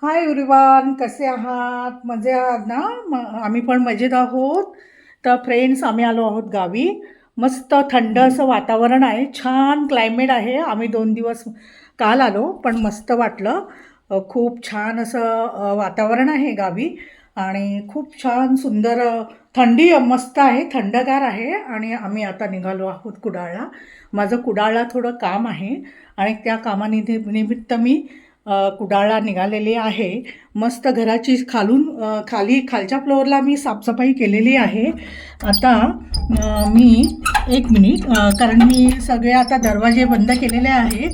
Hi everyone, कसे आहात? मजे आहात ना? आम्ही पण मजेत आहोत. तर फ्रेंड्स, आम्ही आलो आहोत गावी. मस्त थंड असं वातावरण आहे, छान क्लायमेट आहे. आम्ही 2 दिवस काल आलो, पण मस्त वाटलं. खूप छान असं वातावरण आहे गावी आणि खूप छान सुंदर थंडी मस्त आहे, थंडगार आहे आणि आम्ही आता निघालो आहोत कुडाळला. माझं कुडाळला थोडं काम आहे आणि त्या निमित्त मी कुडाळला निघालेली आहे. मस्त घराची खालच्या फ्लोअरला मी साफसफाई केलेली आहे. आता मी एक मिनिट, कारण मी सगळे आता दरवाजे बंद केलेले आहेत.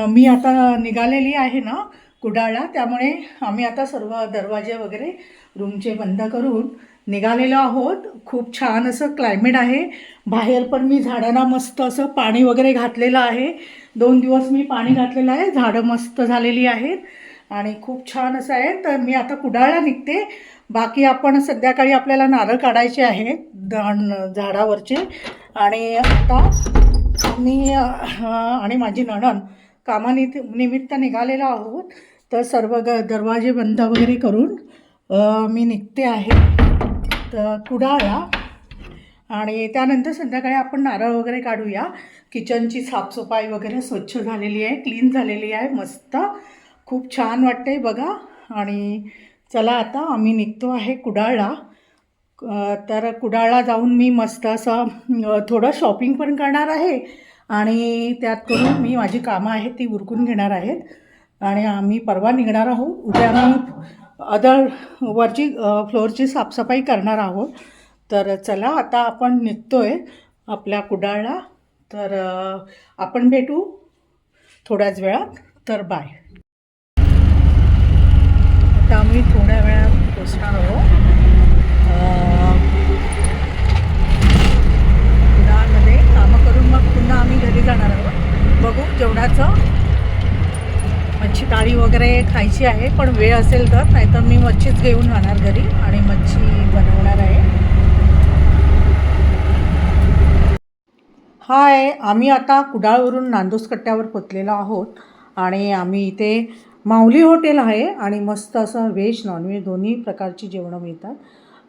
मी आता निघालेली आहे ना कुडाळला, त्यामुळे आम्ही आता सर्व दरवाजे वगैरे रूमचे बंद करून निघालेलो आहोत. खूप छान असं क्लायमेट आहे. बाहेर पण मी झाडांना मस्त असं पाणी वगैरे घातलेलं आहे. 2 दिवस मी पाणी घातलेलं आहे, झाडं मस्त झालेली आहेत आणि खूप छान असं आहे. तर मी आता कुडाळला निघते. बाकी आपण संध्याकाळी आपल्याला नारळ काढायचे आहेत झाडावरचे. आणि आता मी आणि माझी नणंद निमित्त निघालेलो आहोत. तर सर्व दरवाजे बंद वगैरे करून मी निघते आहे तर कुडाळला. आणि त्यानंतर संध्याकाळी आपण नारळ वगैरे काढूया. किचनची साफसफाई वगैरे स्वच्छ झालेली आहे, क्लीन झालेली आहे, मस्त खूप छान वाटते बघा. आणि चला आता आम्ही निघतो आहे कुडाळला. तर कुडाळला जाऊन मी मस्त असं थोडं शॉपिंग पण करणार आहे आणि त्यात करून मी माझी कामं आहेत ती उरकून घेणार आहेत. आणि आम्ही परवा निघणार आहोत. उद्या वरची फ्लोअरची साफसफाई करणार आहोत. तर चला आता आपण निघतोय आपल्या कुडाळला. तर आपण भेटू थोड्याच वेळात. तर बाय. आता आम्ही थोड्या वेळात पोचणार आहोत कुडाळमध्ये. कामं करून मग पुन्हा आम्ही घरी जाणार आहोत. बघू जेवणाचं, मच्छी थाळी वगैरे खायची आहे, पण वेळ असेल तर, नाहीतर मी मच्छीच घेऊन जाणार घरी आणि मच्छी बनवणार आहे. हाय, आम्ही आता कुडाळवरून नांदोस कट्ट्यावर पोचलेलो आहोत आणि आम्ही इथे माऊली हॉटेल आहे आणि मस्त असं व्हेज नॉनव्हेज दोन्ही प्रकारची जेवणं मिळतात.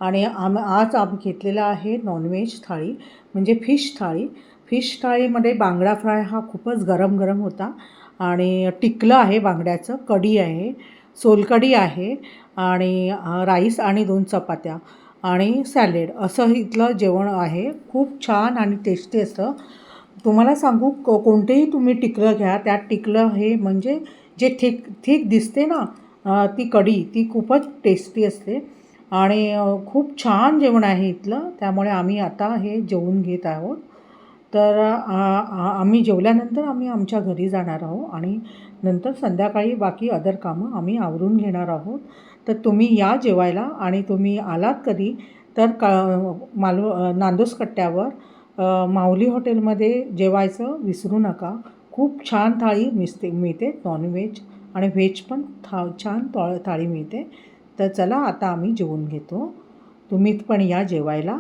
आणि आज आम्ही घेतलेला आहे नॉनव्हेज थाळी, म्हणजे फिश थाळी. फिश थाळीमध्ये बांगडा फ्राय हा खूपच गरम गरम होता आणि टिकलं आहे बांगड्याचं, कढी आहे, सोलकढी आहे आणि राईस आणि 2 चपात्या आणि सॅलेड असं इथलं जेवण आहे. खूप छान आणि टेस्टी असतं. तुम्हाला सांगू, कोणतेही तुम्ही टिकलं घ्या, त्यात टिकलं हे म्हणजे जे थिक थिक दिसते ना, ती कढी ती खूपच टेस्टी असते आणि खूप छान जेवण आहे इथलं. त्यामुळे आम्ही आता हे जेवून घेत आहोत. तर आम्ही जेवल्यानंतर आम्ही आमच्या घरी जाणार आहोत आणि नंतर संध्याकाळी बाकी अदर कामं आम्ही आवरून घेणार आहोत. तर तुम्ही या जेवायला आणि तुम्ही आलात कधी तर नांदोस कट्ट्यावर माऊली हॉटेलमध्ये जेवायचं विसरू नका. खूप छान थाळी मिळते, नॉनव्हेज आणि व्हेज पण छान थाळी मिळते. तर चला आता आम्ही जेवून घेतो. तुम्ही पण या जेवायला.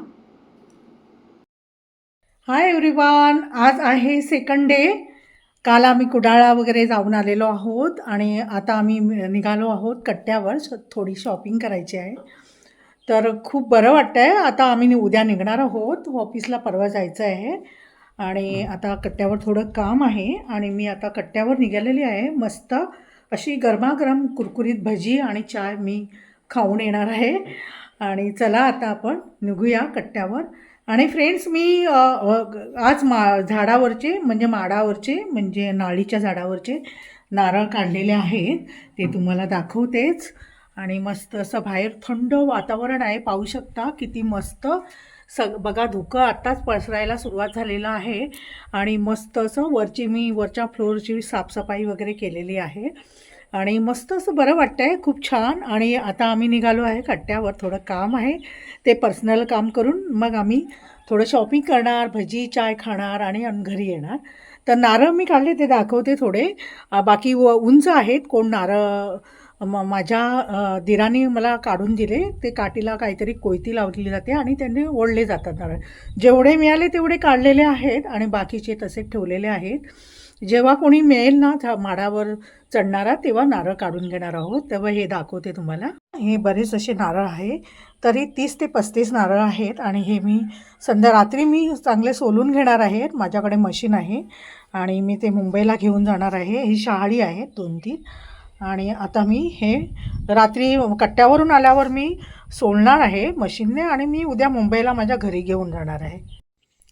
हाय एव्हरीवन, आज आहे सेकंड डे. काल आम्ही कुडाळला वगैरे जाऊन आलेलो आहोत आणि आता आम्ही निघालो आहोत कट्ट्यावर. थोडी शॉपिंग करायची आहे. तर खूप बरं वाटतं आहे. आता आम्ही उद्या निघणार आहोत, ऑफिसला परवा जायचं आहे आणि आता कट्ट्यावर थोडं काम आहे आणि मी आता कट्ट्यावर निघालेली आहे. मस्त अशी गरमागरम कुरकुरीत भजी आणि चाय मी खाऊन येणार आहे. आणि चला आता आपण निघूया कट्ट्यावर. आणि फ्रेंड्स, मी आज झाडावरचे म्हणजे माडावरचे म्हणजे नाळीच्या झाडावरचे नारळ काढलेले आहेत, ते तुम्हाला दाखवतेच. आणि मस्त असं बाहेर थंड वातावरण आहे, पाहू शकता किती मस्त. बघा, धुकं आत्ताच पसरायला सुरुवात झालेलं आहे आणि मस्त असं वरच्या फ्लोअरची साफसफाई वगैरे केलेली आहे आणि मस्त असं बरं वाटतं आहे, खूप छान. आणि आता आम्ही निघालो आहे कट्ट्यावर. थोडं काम आहे, ते पर्सनल काम करून मग आम्ही थोडं शॉपिंग करणार, भजी चाय खाणार आणि घरी येणार. तर नारळ मी काढले ते दाखवते थोडे. बाकी उंच आहेत. कोण नारळ माझ्या दिराने मला काढून दिले. ते काठीला काहीतरी कोयती लावली जाते आणि त्यांनी ओढले जातात नारळ. जेवढे मिळाले तेवढे काढलेले आहेत आणि बाकीचे तसे ठेवलेले आहेत. जेव्हा कोणी मिळेल ना त्या माडावर चढणारा तेव्हा नारळ काढून घेणार आहोत, तेव्हा हे दाखवते तुम्हाला. हे बरेच असे नारळ आहे, तरी 30 ते 35 नारळ आहेत आणि हे मी रात्री मी चांगले सोलून घेणार आहेत. माझ्याकडे मशीन आहे आणि मी ते मुंबईला घेऊन जाणार आहे. ही शहाळी आहेत 2-3 आणि आता मी हे रात्री कट्ट्यावरून आल्यावर मी सोलणार आहे मशीनने आणि मी उद्या मुंबईला माझ्या घरी घेऊन जाणार आहे.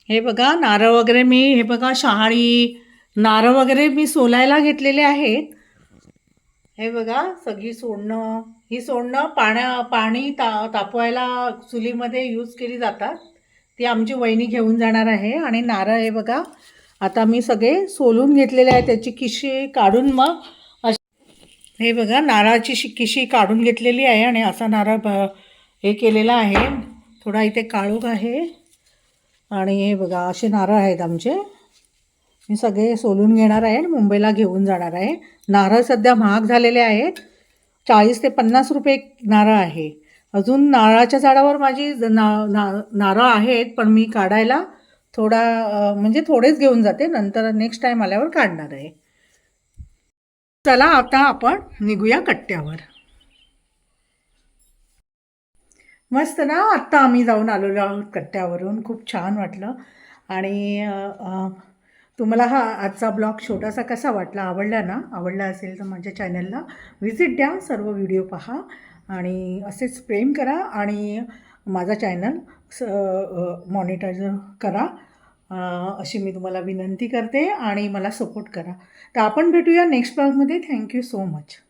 हे बघा नारळ वगैरे मी हे बघा शहाळी नारळ वगैरे मी सोलायला घेतलेले आहेत. हे बघा सगळी सोडणं ही सोडणं पाणी तापवायला चुलीमध्ये यूज केली जातात. ती आमची वहिनी घेऊन जाणार आहे आणि नारळ हे बघा आता मी सगळे सोलून घेतलेले आहे. त्याची किशी काढून मग हे बघा नारळाची किशी काढून घेतलेली आहे आणि असा नारळ हे केलेला आहे. थोडा इथे काळोख आहे आणि हे बघा असे नारळ आहेत आमचे. मी सगळे सोलून घेणार आहे आणि मुंबईला घेऊन जाणार आहे. नारळ सध्या महाग झालेले आहेत. 40 ते 50 रुपये नारळ आहे. अजून नारळाच्या झाडावर माझी नारळ आहेत, पण मी काढायला म्हणजे थोडेच घेऊन जाते. नंतर नेक्स्ट टाईम आल्यावर काढणार आहे. चला आता आपण निघूया कट्ट्यावर. मस्त ना. आत्ता आम्ही जाऊन आलेलो आहोत कट्ट्यावरून. खूप छान वाटलं आणि तुम्हाला हा आजचा ब्लॉग छोटासा कसा वाटला, आवडला ना? आवडला असेल तर माझ्या चॅनलला व्हिजिट द्या, सर्व व्हिडिओ पहा आणि असेच प्रेम करा आणि माझा चॅनल मॉनिटायझर करा अशी मी तुम्हाला विनंती करते आणि मला सपोर्ट करा. तर आपण भेटूया नेक्स्ट ब्लॉगमध्ये. Thank you so much.